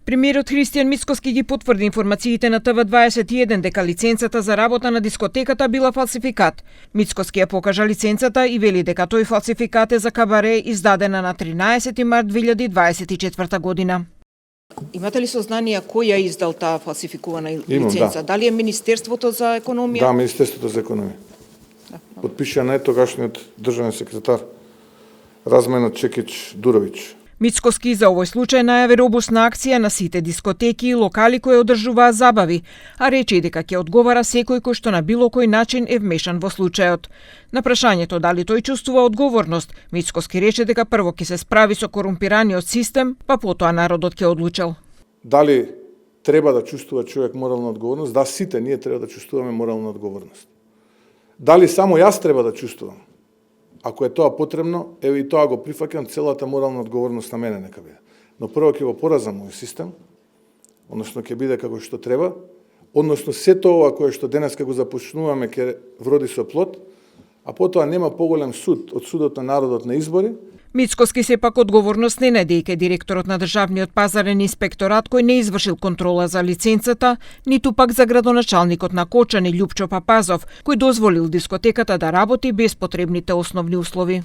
Премиерот Христијан Мицкоски ги потврди информациите на ТВ21 дека лиценцата за работа на дискотеката била фалсификат. Мицкоски ја покажа лиценцата и вели дека тој фалсификат е за кабаре издадена на 13 март 2024 година. Имате ли сознание кој ја издал таа фалсификувана лиценца? Да. Дали е Министерството за економија? Да, Министерството за економија. Подпишана е тогашниот државен секретар Разменот Чекич Дурович. Мицкоски за овој случај најави робусна акција на сите дискотеки и локали кои одржуваат забави, а рече и дека ќе одговара секој кој што на било кој начин е вмешан во случајот. На прашањето дали тој чувствува одговорност, Мицкоски рече дека прво ќе се справи со корумпираниот систем, па потоа народот ќе одлучел. Дали треба да чувствува човек морална одговорност? Да, сите ние треба да чувствуваме морална одговорност. Дали само јас треба да чувствувам? Ако е тоа потребно, еве и тоа го прифаќам, целата морална одговорност на мене нека биде. Но прво ќе го поразам овој систем, односно ќе биде како што треба, односно сето ова кое што денеска го започнуваме ќе вроди со плод, а потоа нема поголем суд од судот на народот на избори. Мицкоски сепак одговорност не најде дека директорот на државниот пазарен инспекторат кој не извршил контрола за лиценцата, ниту пак за градоначалникот на Кочани Љупчо Папазов, кој дозволил дискотеката да работи без потребните основни услови.